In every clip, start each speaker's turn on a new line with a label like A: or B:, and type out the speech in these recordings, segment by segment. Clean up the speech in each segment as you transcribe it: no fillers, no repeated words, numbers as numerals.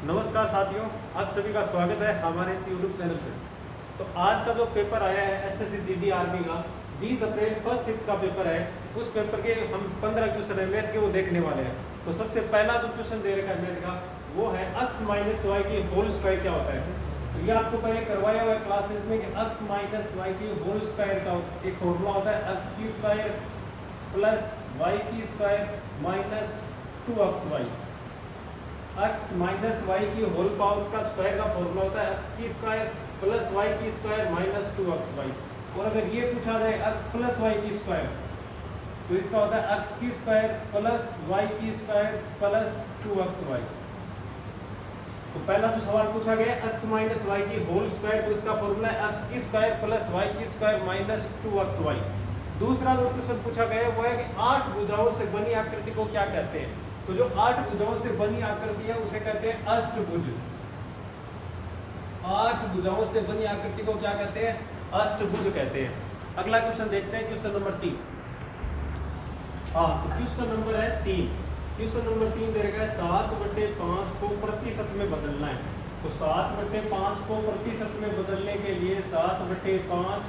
A: नमस्कार साथियों, आप सभी का स्वागत है हमारे इस YouTube चैनल पे। तो आज का जो पेपर आया है एसएससी जीडी आर्मी का 20 अप्रैल फर्स्ट शिफ्ट का पेपर है। उस पेपर के हम 15 क्वेश्चन है मैथ के वो देखने वाले हैं। तो सबसे पहला जो क्वेश्चन दे रखा है मैथ का वो है x माइनस वाई की होल स्क्वायर क्या होता है। तो ये आपको पहले करवाया हुआ है क्लासेस में कि x माइनस वाई की होल स्क्वायर का एक फॉर्मूला होता है x की स्क्वायर प्लस y की square minus 2xy। x minus y की होल पावर का स्क्वायर का फॉर्मूला होता है x की स्क्वायर प्लस y की स्क्वायर माइनस 2xy। और अगर ये पूछा जाए x प्लस y की स्क्वायर तो इसका होता है x की स्क्वायर प्लस y की स्क्वायर प्लस 2xy। तो पहला जो सवाल पूछा गया x माइनस वाई की होल स्क्वायर तो इसका फॉर्मूला है x की स्क्वायर प्लस y की स्क्वायर माइनस 2xy। दूसरा जो क्वेश्चन पूछा गया वो है कि 8 भुजाओं से बनी आकृति को क्या कहते हैं। तो जो 8 भुजाओं से बनी आकृति है उसे कहते हैं अष्टभुज। 8 भुजाओं से बनी आकृति को क्या कहते हैं, अष्टभुज कहते हैं। अगला क्वेश्चन देखते हैं, क्वेश्चन नंबर 3। हाँ, तो क्वेश्चन नंबर है 3। क्वेश्चन नंबर 3 दे रखा है 7/5 को प्रतिशत में बदलना है। तो 7/5 को प्रतिशत में बदलने के लिए 7/5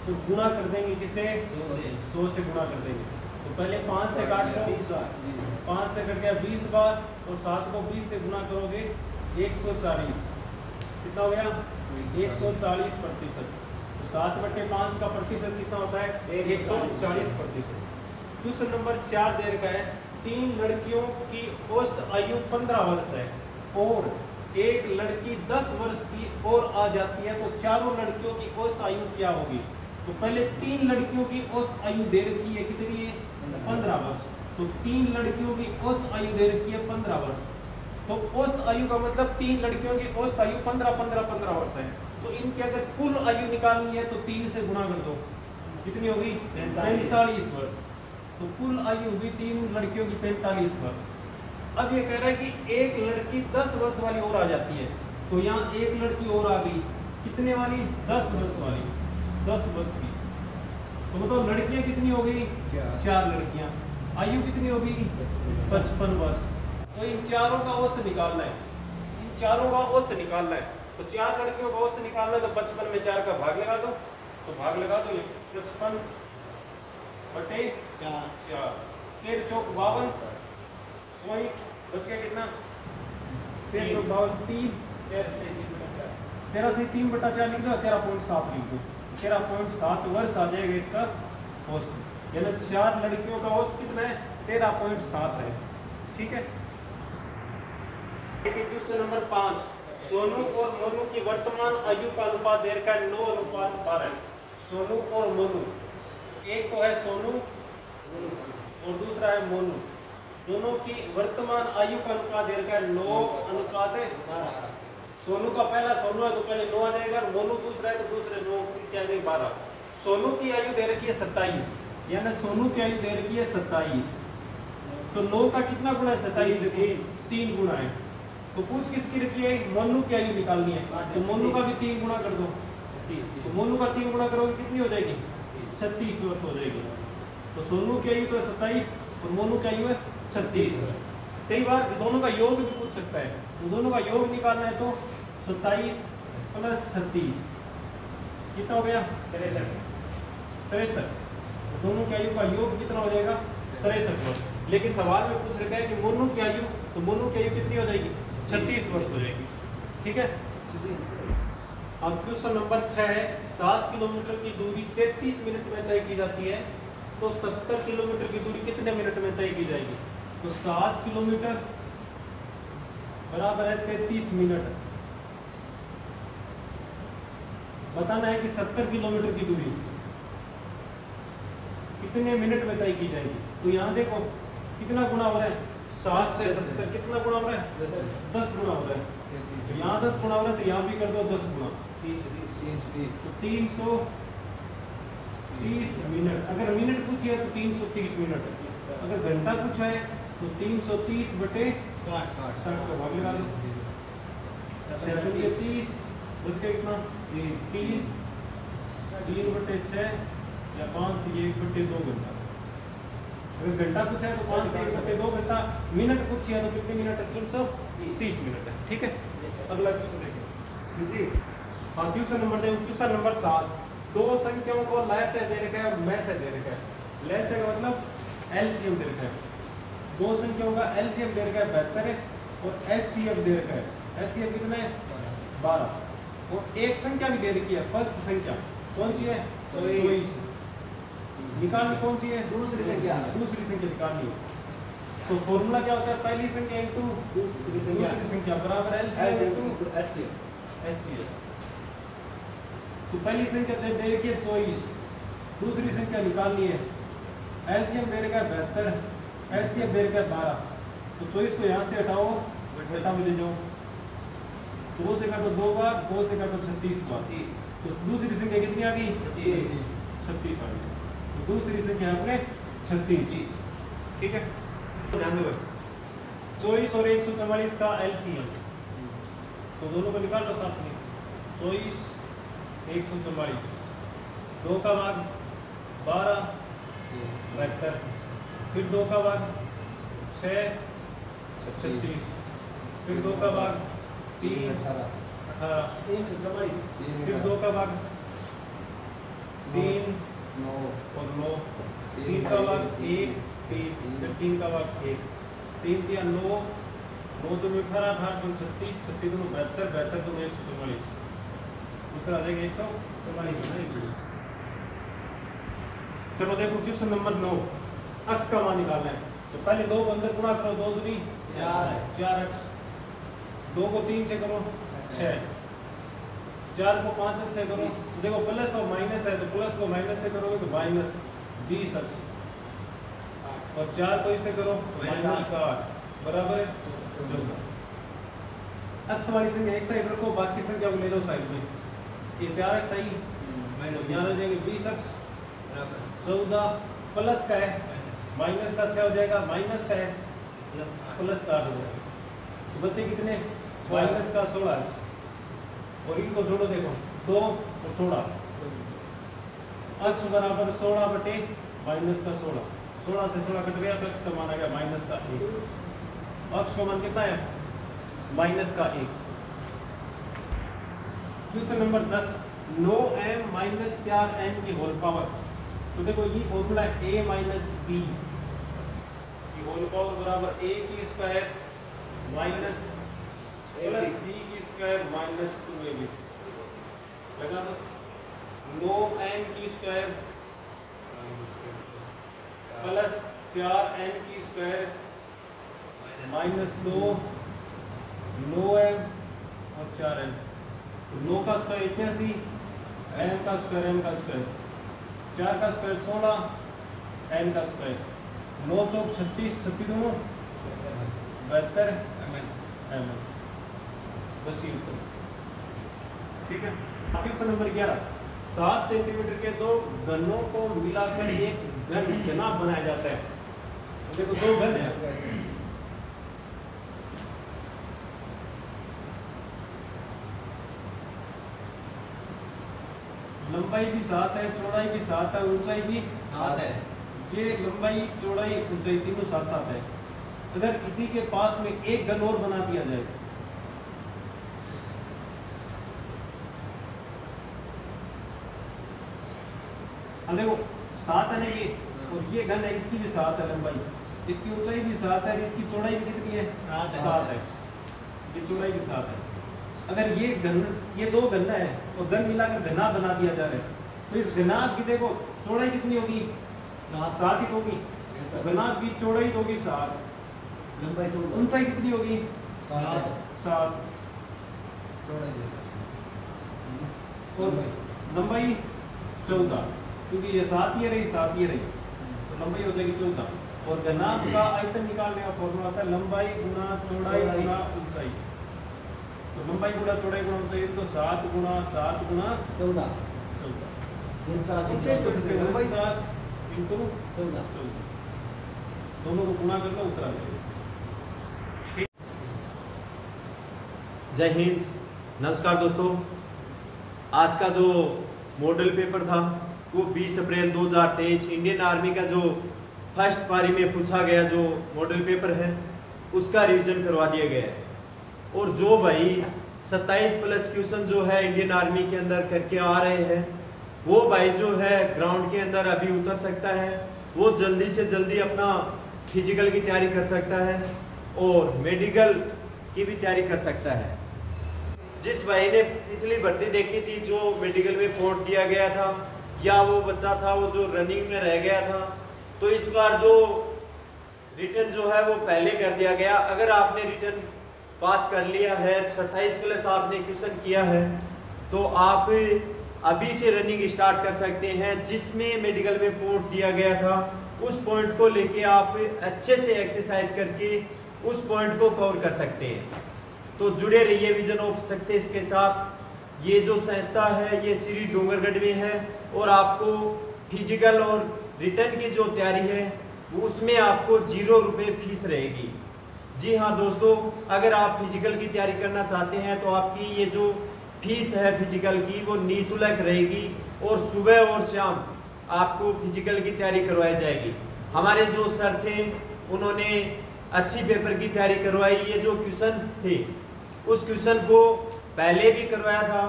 A: तो गुणा कर देंगे किसे, 100 से गुणा कर देंगे। तो पहले 5 से काट लो, 5 से कट गया 20 बार और 7 को 20 से गुणा करोगे 140। कितना हो गया 140%। तो 7/5 का प्रतिशत कितना होता है 140%। क्वेश्चन नंबर 4 दे रखा है 3 लड़कियों की औसत आयु 15 वर्ष है और एक लड़की 10 वर्ष की और आ जाती है, तो चारों लड़कियों की औसत आयु क्या होगी। तो पहले 3 लड़कियों की औसत आयु दे रखी है, कितनी है 15 वर्ष। तो 3 लड़कियों की औसत आयु दे रखी है 15 वर्ष। तो औसत आयु का मतलब 3 लड़कियों की औसत आयु 15 वर्ष है। तो इनकी अगर कुल आयु निकालनी है तो 3 से गुणा कर दो, कितनी होगी 45 वर्ष। तो कुल आयु होगी 3 लड़कियों की 45 वर्ष। अब ये कह रहा है कि एक लड़की 10 वर्ष वाली और आ जाती है, तो यहाँ एक लड़की और आ गई, कितने वाली 10 वर्ष वाली, 10 वर्ष की। तो बताओ लड़कियां कितनी हो गई 4 लड़कियां, आयु कितनी होगी 55 वर्ष। तो इन चारों का औसत निकालना है, इन चारों का औसत निकालना है। तो 4 लड़कियों का औसत निकालना है तो 55 में 4 का भाग लगा दो। तो भाग लगा दो 55/4, 13 चौक 52 पॉइंट बच गया कितना 13 चौक 52, 13 से 3/4 लिख दो, 13.7 लिख दो। 13.7 वर्ष आ जाएगा इसका औसत। यानी 4 लड़कियों का औसत कितना है 13.7 है। ठीक है। क्वेश्चन नंबर 5 सोनू और मोनू की वर्तमान आयु का अनुपात दे रखा है 9:12। सोनू और मोनू, एक तो है सोनू और दूसरा है मोनू, दोनों की वर्तमान आयु का अनुपात दे रखा है 9:12। सोनू का पहला सोनू है तो पहले 9 आ जाएगा, और मोनू दूसरा है तो दूसरे 9 इसके आ जाएगा 12। सोनू की आयु दे रखी है 27, यानी सोनू की आयु दे रखी है 27। तो 9 का कितना गुना है 27, देखो 3 गुना है। तो पूछ किसकी रखी है, मोनू की आयु निकालनी है, तो मोनू का भी 3 गुना कर दो। तो मोनू का 3 गुना करोगे कितनी हो जाएगी 36 वर्ष हो जाएगी। तो सोनू की आयु तो 27 और मोनू की आयु है 36। कई बार दोनों का योग भी पूछ सकता है, तो दोनों का योग निकालना है तो 27 प्लस 36 कितना हो गया 63। दोनों की आयु का योग कितना हो जाएगा 63 वर्ष। लेकिन सवाल में पूछ रखा है कि मोनू की आयु, तो मोनू की आयु कितनी हो जाएगी 36 वर्ष हो जाएगी। ठीक है। अब क्वेश्चन नंबर 6 है 7 किलोमीटर की दूरी 33 मिनट में तय की जाती है, तो 70 किलोमीटर की दूरी कितने मिनट में तय की जाएगी। तो 7 किलोमीटर बराबर है 33 मिनट। बताना है कि 70 किलोमीटर की दूरी कितने मिनट में तय की जाएगी। तो यहाँ देखो कितना गुना हो रहा है 7 से 70, कितना गुना हो रहा है 10 गुना हो रहा है। तो यहाँ 10 गुना हो रहा है तो यहाँ भी कर दो 10 गुना, तो 330 मिनट। अगर मिनट पूछी है तो 330 मिनट, अगर घंटा पूछा है तो 330/60 का भाग लगा दो। 30 बच गया कितना 3/6 या 5 से 1/2 घंटा। अगर घंटा पूछा है तो 5 से 1 घंटे 2 घंटा, मिनट पूछी है तो कितने मिनट है? 330 मिनट है। ठीक है, अगला क्वेश्चन देखिए जी। हाँ, क्वेश्चन नंबर देखो, क्वेश्चन नंबर 7। दो संख्याओं को लय से दे रखा है और मैं से दे रखा है। लय से का मतलब एलसीएम दे रखा है। दो संख्याओं का एलसीएम दे रखा है 72 और एचसीएफ दे रखा है। एचसीएफ कितना है? 12। और एक संख्या भी दे रखी है, फर्स्ट संख्या कौन सी है? 24। निकालनी कौन सी है? दूसरी संख्या निकालनी है। तो फॉर्मूला क्या होता है? पहली संख्या इनटू दूसरी संख्या बराबर एलसीएम इनटू एचसीएफ। तो पहली संख्या दे रखी है 24, दूसरी संख्या निकालनी है। एलसीएम दे रखा है 72, एचसीएफ दे रखा है 12। तो 24 को यहाँ से हटाओ, बटा में ले जाओ। 2 से काटो 2 बार, 2 से काटो 36 बार। तो दूसरी संख्या कितनी आ गई? 36 आ गई। तो दूसरी संख्या आपने 36। ठीक है, ध्यान दो। 24 और 144 का एलसीएम, तो दोनों को निकाल लो साथ में। 24 144, 2 का भाग 12 72, फिर 2 का भाग 6 36, फिर 2 का भाग 3 18, 144, फिर 2 का भाग 3 9 और 9, 3 का भाग 1 3, फिर 3 का भाग 1, 3 दिया 9, 9 तो 18 18 तो 36, 36 तो 72, 72 तो 144। उत्तर आ जाएगा 144। चलो देखो क्वेश्चन नंबर 9, अक्ष का मान निकालना है। तो पहले 2 को अंदर गुणा करो, 2 दूनी 4 अक्ष, 2 को 3 से करो 6, 4 को 5 अक्ष से करो। तो देखो प्लस और माइनस है, तो प्लस को माइनस से करोगे तो माइनस 20 अक्ष, और 4 को इससे करो माइनस 8 बराबर है 14। अक्ष वाली संख्या एक साइड रखो, बाकी संख्या को ले जाओ साइड में। ये 4 अक्ष आई, यहाँ हो जाएंगे 20 अक्ष 14, प्लस का है माइनस का 6 हो जाएगा, माइनस का है प्लस का 8 हो जाएगा। तो बच्चे कितने? माइनस का 16 अक्ष, और इनको जोड़ो देखो 2 और 16, अक्ष बराबर 16 बटे माइनस का 16, 16 से 16 कट गया तो अक्ष का मान आ गया माइनस का 1। अक्ष का मान कितना है? माइनस का 1। Question number 10, 9m minus 4n की होल पावर। तो देखो ये फॉर्मूला है a माइनस बी की होल पावर बराबर a की स्क्वायर माइनस प्लस b की स्क्वायर माइनस 2ab। लगा दो 9n की स्क्वायर प्लस 4n की स्क्वायर माइनस 2 9m और 4n। 9 का स्क्वायर 81, m का स्क्वायर m का स्क्वायर, 4 का स्क्वायर 16, n का स्क्वायर, 9 चौक 36, 36 दोनों 72 mm। बस ये उत्तर। ठीक है, क्वेश्चन नंबर 11, 7 सेंटीमीटर के 2 घनों को मिलाकर एक घन जना बनाया जाता है। तो देखो 2 घन है, लंबाई भी 7 है, चौड़ाई भी 7 है, ऊंचाई भी 7 है। ये लंबाई चौड़ाई ऊंचाई तीनों 7-7 है। अगर किसी के पास में एक घन और बना दिया जाए, देखो 7 है ना ये, और ये घन है, इसकी भी 7 है लंबाई, इसकी ऊंचाई भी 7 है, इसकी चौड़ाई भी कितनी है? 7 है। ये चौड़ाई भी 7 है। अगर ये घन, ये 2 घन है और घन मिलाकर घना बना दिया जा रहा है, तो इस घनाभ की देखो चौड़ाई कितनी होगी? 7 ही होगी। घनाभ की चौड़ाई तो होगी 7, ऊंचाई कितनी होगी? 7 और लंबाई 14, क्योंकि ये 7 ये रही 7 ये रही, तो लंबाई हो जाएगी 14। और घनाभ का आयतन निकालने का फॉर्मूला होता है लंबाई गुना चौड़ाई गुना ऊंचाई। तो लंबाई गुना चौड़ाई गुना ऊंचाई तो 7 गुना 7 गुना 14 लंबाई 7 इंटू 14, दोनों को गुना करके उत्तर आ जाएगा।
B: जय हिंद, नमस्कार दोस्तों। आज का जो मॉडल पेपर था वो 20 अप्रैल 2023 इंडियन आर्मी का जो फर्स्ट पारी में पूछा गया जो मॉडल पेपर है उसका रिवीजन करवा दिया गया है। और जो भाई 27 प्लस क्वेश्चन जो है इंडियन आर्मी के अंदर करके आ रहे हैं, वो भाई जो है ग्राउंड के अंदर अभी उतर सकता है, वो जल्दी से जल्दी अपना फिजिकल की तैयारी कर सकता है और मेडिकल की भी तैयारी कर सकता है। जिस भाई ने पिछली भर्ती देखी थी जो मेडिकल में पोर्ट दिया गया था, या वो बच्चा था वो जो रनिंग में रह गया था, तो इस बार जो रिटर्न जो है वो पहले कर दिया गया। अगर आपने रिटर्न पास कर लिया है, 27 प्लस आपने क्वेश्चन किया है, तो आप अभी से रनिंग स्टार्ट कर सकते हैं। जिसमें मेडिकल में पोर्ट दिया गया था उस पॉइंट को लेके आप अच्छे से एक्सरसाइज करके उस पॉइंट को कवर कर सकते हैं। तो जुड़े रहिए विजन ऑफ सक्सेस के साथ। ये जो संस्था है ये श्री डोंगरगढ़ में है और आपको फिजिकल और रिटर्न की जो तैयारी है उसमें आपको 0 रुपये फीस रहेगी। जी हाँ दोस्तों, अगर आप फिजिकल की तैयारी करना चाहते हैं तो आपकी ये जो फीस है फिजिकल की वो निःशुल्क रहेगी और सुबह और शाम आपको फिजिकल की तैयारी करवाई जाएगी। हमारे जो सर थे उन्होंने अच्छी पेपर की तैयारी करवाई। ये जो क्वेश्चन थे उस क्वेश्चन को पहले भी करवाया था,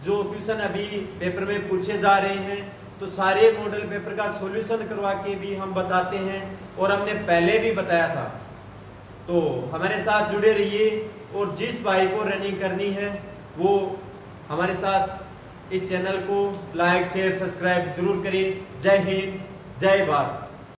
B: जो क्वेश्चन अभी पेपर में पूछे जा रहे हैं तो सारे मॉडल पेपर का सॉल्यूशन करवा के भी हम बताते हैं और हमने पहले भी बताया था। तो हमारे साथ जुड़े रहिए और जिस भाई को रनिंग करनी है वो हमारे साथ इस चैनल को लाइक शेयर सब्सक्राइब जरूर करें। जय हिंद, जय भारत।